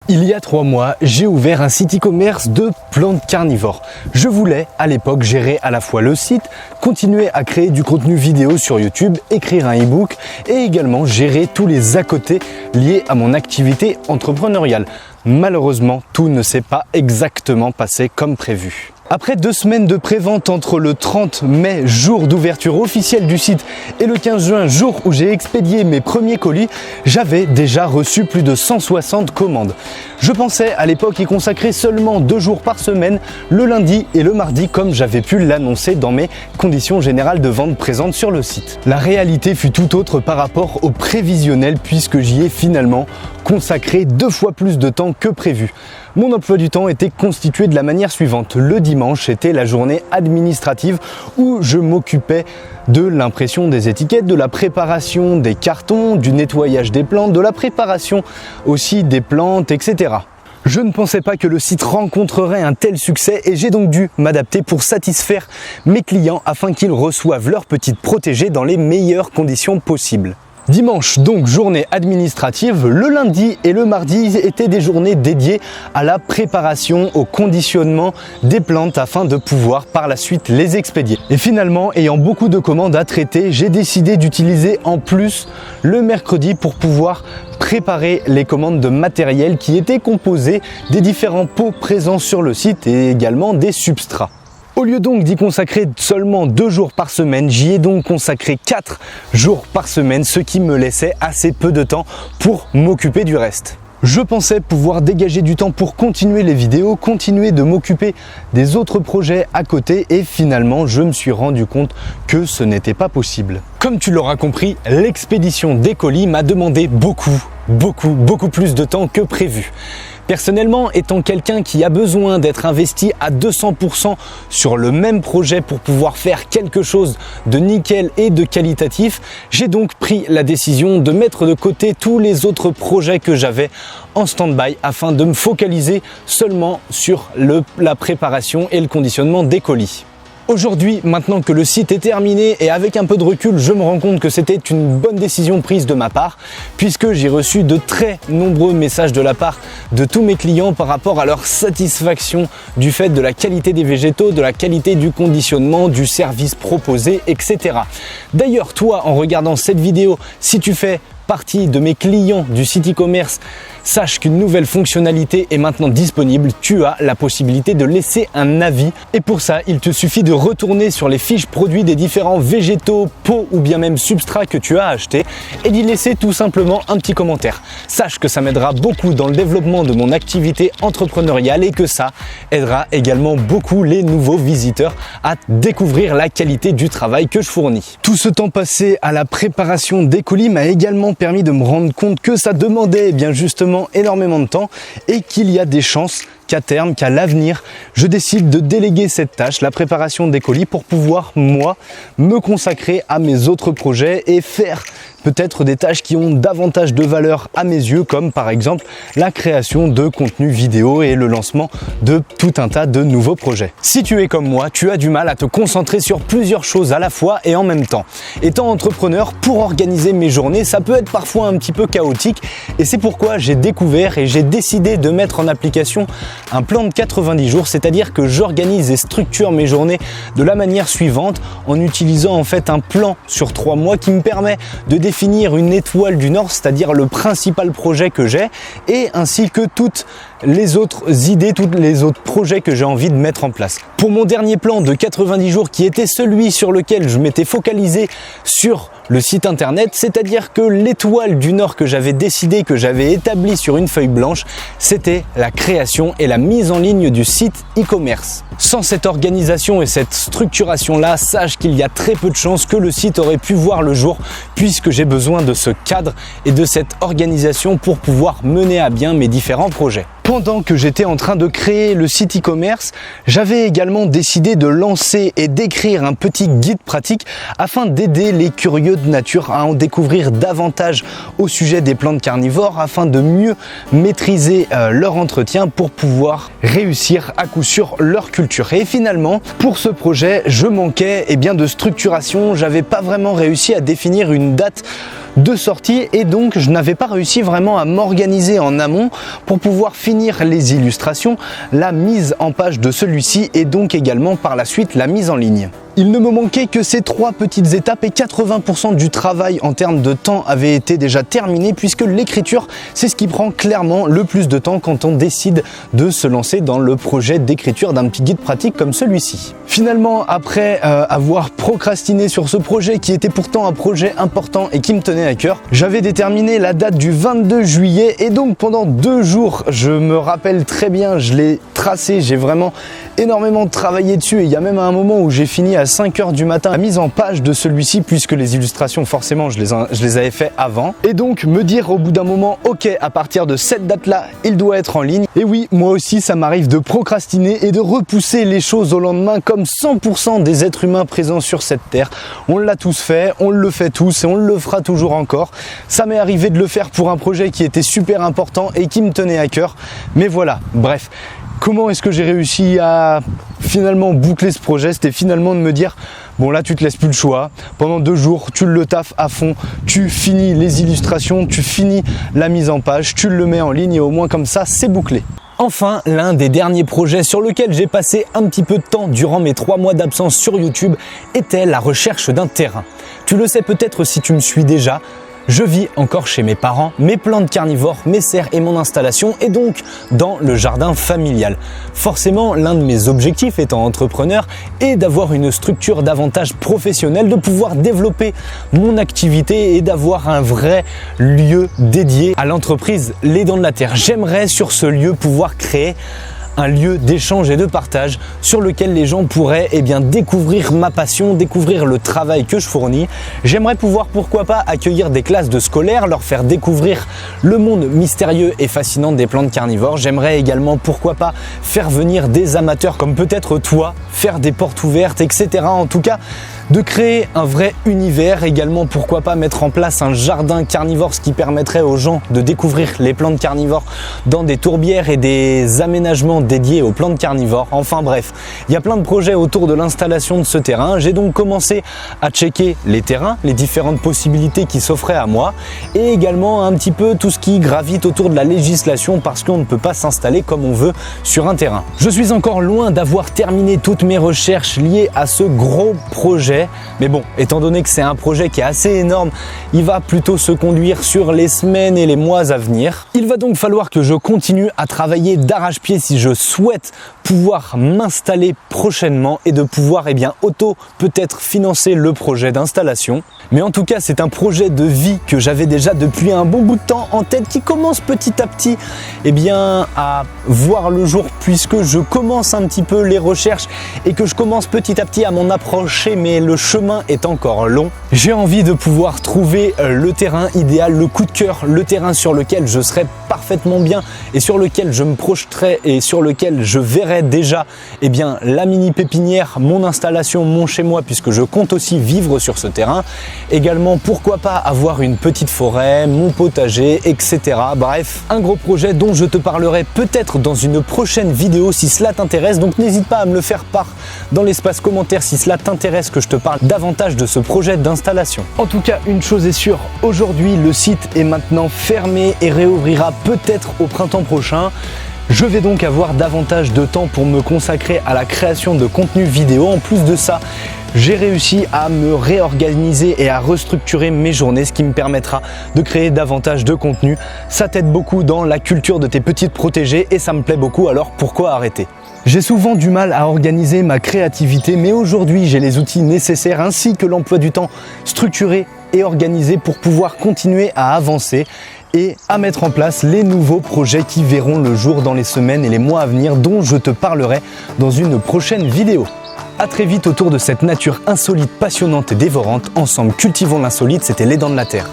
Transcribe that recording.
Il y a 3 mois, j'ai ouvert un site e-commerce de plantes carnivores. Je voulais, à l'époque, gérer à la fois le site, continuer à créer du contenu vidéo sur YouTube, écrire un e-book et également gérer tous les à côté liés à mon activité entrepreneuriale. Malheureusement, tout ne s'est pas exactement passé comme prévu. Après 2 semaines de pré-vente entre le 30 mai, jour d'ouverture officielle du site, et le 15 juin, jour où j'ai expédié mes premiers colis, j'avais déjà reçu plus de 160 commandes. Je pensais à l'époque y consacrer seulement 2 jours par semaine, le lundi et le mardi, comme j'avais pu l'annoncer dans mes conditions générales de vente présentes sur le site. La réalité fut tout autre par rapport au prévisionnel, puisque j'y ai finalement consacré 2 fois plus de temps que prévu. Mon emploi du temps était constitué de la manière suivante. Le dimanche était la journée administrative où je m'occupais de l'impression des étiquettes, de la préparation des cartons, du nettoyage des plantes, de la préparation aussi des plantes, etc. Je ne pensais pas que le site rencontrerait un tel succès et j'ai donc dû m'adapter pour satisfaire mes clients afin qu'ils reçoivent leurs petites protégées dans les meilleures conditions possibles. Dimanche, donc journée administrative, le lundi et le mardi étaient des journées dédiées à la préparation, au conditionnement des plantes afin de pouvoir par la suite les expédier. Et finalement, ayant beaucoup de commandes à traiter, j'ai décidé d'utiliser en plus le mercredi pour pouvoir préparer les commandes de matériel qui étaient composés des différents pots présents sur le site et également des substrats. Au lieu donc d'y consacrer seulement 2 jours par semaine, j'y ai donc consacré 4 jours par semaine, ce qui me laissait assez peu de temps pour m'occuper du reste. Je pensais pouvoir dégager du temps pour continuer les vidéos, continuer de m'occuper des autres projets à côté et finalement je me suis rendu compte que ce n'était pas possible. Comme tu l'auras compris, l'expédition des colis m'a demandé beaucoup plus de temps que prévu. Personnellement, étant quelqu'un qui a besoin d'être investi à 200% sur le même projet pour pouvoir faire quelque chose de nickel et de qualitatif, j'ai donc pris la décision de mettre de côté tous les autres projets que j'avais en stand-by afin de me focaliser seulement sur la préparation et le conditionnement des colis. Aujourd'hui, maintenant que le site est terminé et avec un peu de recul, je me rends compte que c'était une bonne décision prise de ma part puisque j'ai reçu de très nombreux messages de la part de tous mes clients par rapport à leur satisfaction du fait de la qualité des végétaux, de la qualité du conditionnement, du service proposé, etc. D'ailleurs, toi, en regardant cette vidéo, si tu fais partie de mes clients du site e-commerce, sache qu'une nouvelle fonctionnalité est maintenant disponible. Tu as la possibilité de laisser un avis et pour ça, il te suffit de retourner sur les fiches produits des différents végétaux, pots ou bien même substrats que tu as achetés et d'y laisser tout simplement un petit commentaire. Sache que ça m'aidera beaucoup dans le développement de mon activité entrepreneuriale et que ça aidera également beaucoup les nouveaux visiteurs à découvrir la qualité du travail que je fournis. Tout ce temps passé à la préparation des colis m'a également permis de me rendre compte que ça demandait bien justement énormément de temps et qu'il y a des chances qu'à terme, qu'à l'avenir, je décide de déléguer cette tâche, la préparation des colis, pour pouvoir, moi, me consacrer à mes autres projets et faire peut-être des tâches qui ont davantage de valeur à mes yeux, comme par exemple la création de contenu vidéo et le lancement de tout un tas de nouveaux projets. Si tu es comme moi, tu as du mal à te concentrer sur plusieurs choses à la fois et en même temps. Étant entrepreneur, pour organiser mes journées, ça peut être parfois un petit peu chaotique et c'est pourquoi j'ai découvert et j'ai décidé de mettre en application un plan de 90 jours, c'est-à-dire que j'organise et structure mes journées de la manière suivante en utilisant en fait un plan sur 3 mois qui me permet de définir une étoile du Nord, c'est-à-dire le principal projet que j'ai et ainsi que toutes les autres idées, tous les autres projets que j'ai envie de mettre en place. Pour mon dernier plan de 90 jours qui était celui sur lequel je m'étais focalisé sur le site internet, c'est-à-dire que l'étoile du Nord que j'avais décidé, que j'avais établie sur une feuille blanche, c'était la création et la mise en ligne du site e-commerce. Sans cette organisation et cette structuration-là, sache qu'il y a très peu de chances que le site aurait pu voir le jour puisque j'ai besoin de ce cadre et de cette organisation pour pouvoir mener à bien mes différents projets. Pendant que j'étais en train de créer le site e-commerce, j'avais également décidé de lancer et d'écrire un petit guide pratique afin d'aider les curieux de nature à en découvrir davantage au sujet des plantes carnivores afin de mieux maîtriser leur entretien pour pouvoir réussir à coup sûr leur culture. Et finalement, pour ce projet, je manquais de structuration, j'avais pas vraiment réussi à définir une date de sortie et donc je n'avais pas réussi vraiment à m'organiser en amont pour pouvoir finir les illustrations, la mise en page de celui-ci et donc également par la suite la mise en ligne. Il ne me manquait que ces 3 petites étapes et 80% du travail en termes de temps avait été déjà terminé puisque l'écriture, c'est ce qui prend clairement le plus de temps quand on décide de se lancer dans le projet d'écriture d'un petit guide pratique comme celui-ci. Finalement, après avoir procrastiné sur ce projet qui était pourtant un projet important et qui me tenait à cœur, j'avais déterminé la date du 22 juillet et donc pendant 2 jours, je me rappelle très bien, je l'ai tracé, j'ai vraiment énormément travaillé dessus et il y a même un moment où j'ai fini à 5 h du matin la mise en page de celui-ci puisque les illustrations forcément je les avais fait avant et donc me dire au bout d'un moment ok, à partir de cette date là il doit être en ligne. Et oui, moi aussi ça m'arrive de procrastiner et de repousser les choses au lendemain comme 100% des êtres humains présents sur cette terre. On l'a tous fait, on le fait tous et on le fera toujours encore. Ça m'est arrivé de le faire pour un projet qui était super important et qui me tenait à cœur, mais voilà, bref. Comment est-ce que j'ai réussi à finalement boucler ce projet? C'était finalement de me dire, bon là tu te laisses plus le choix, pendant 2 jours tu le taffes à fond, tu finis les illustrations, tu finis la mise en page, tu le mets en ligne et au moins comme ça c'est bouclé. Enfin, l'un des derniers projets sur lequel j'ai passé un petit peu de temps durant mes 3 mois d'absence sur YouTube était la recherche d'un terrain. Tu le sais peut-être si tu me suis déjà, je vis encore chez mes parents, mes plantes carnivores, mes serres et mon installation et donc dans le jardin familial. Forcément, l'un de mes objectifs étant entrepreneur est d'avoir une structure davantage professionnelle, de pouvoir développer mon activité et d'avoir un vrai lieu dédié à l'entreprise Les Dents de la Terre. J'aimerais sur ce lieu pouvoir créer un lieu d'échange et de partage sur lequel les gens pourraient découvrir ma passion, découvrir le travail que je fournis. J'aimerais pouvoir pourquoi pas accueillir des classes de scolaires, leur faire découvrir le monde mystérieux et fascinant des plantes carnivores. J'aimerais également pourquoi pas faire venir des amateurs comme peut-être toi, faire des portes ouvertes, etc. En tout cas, de créer un vrai univers, également pourquoi pas mettre en place un jardin carnivore, ce qui permettrait aux gens de découvrir les plantes carnivores dans des tourbières et des aménagements dédiés aux plantes carnivores. Enfin bref, il y a plein de projets autour de l'installation de ce terrain. J'ai donc commencé à checker les terrains, les différentes possibilités qui s'offraient à moi et également un petit peu tout ce qui gravite autour de la législation parce qu'on ne peut pas s'installer comme on veut sur un terrain. Je suis encore loin d'avoir terminé toutes mes recherches liées à ce gros projet. Mais bon, étant donné que c'est un projet qui est assez énorme, il va plutôt se conduire sur les semaines et les mois à venir. Il va donc falloir que je continue à travailler d'arrache-pied si je souhaite pouvoir m'installer prochainement et de pouvoir peut-être financer le projet d'installation. Mais en tout cas, c'est un projet de vie que j'avais déjà depuis un bon bout de temps en tête qui commence petit à petit à voir le jour puisque je commence un petit peu les recherches et que je commence petit à petit à m'en approcher, mais le chemin est encore long. J'ai envie de pouvoir trouver le terrain idéal, le coup de cœur, le terrain sur lequel je serais parfaitement bien et sur lequel je me projeterais et sur lequel je verrais déjà la mini pépinière, mon installation, mon chez moi puisque je compte aussi vivre sur ce terrain. Également pourquoi pas avoir une petite forêt, mon potager, etc. Bref, un gros projet dont je te parlerai peut-être dans une prochaine vidéo si cela t'intéresse, donc n'hésite pas à me le faire part dans l'espace commentaire si cela t'intéresse que je te parle davantage de ce projet d'installation. En tout cas, une chose est sûre, aujourd'hui le site est maintenant fermé et réouvrira peut-être au printemps prochain. Je vais donc avoir davantage de temps pour me consacrer à la création de contenu vidéo. En plus de ça, j'ai réussi à me réorganiser et à restructurer mes journées, ce qui me permettra de créer davantage de contenu. Ça t'aide beaucoup dans la culture de tes petites protégées et ça me plaît beaucoup, alors pourquoi arrêter ? J'ai souvent du mal à organiser ma créativité, mais aujourd'hui j'ai les outils nécessaires ainsi que l'emploi du temps structuré et organisé pour pouvoir continuer à avancer et à mettre en place les nouveaux projets qui verront le jour dans les semaines et les mois à venir dont je te parlerai dans une prochaine vidéo. A très vite autour de cette nature insolite, passionnante et dévorante. Ensemble, cultivons l'insolite, c'était Les Dents de la Terre.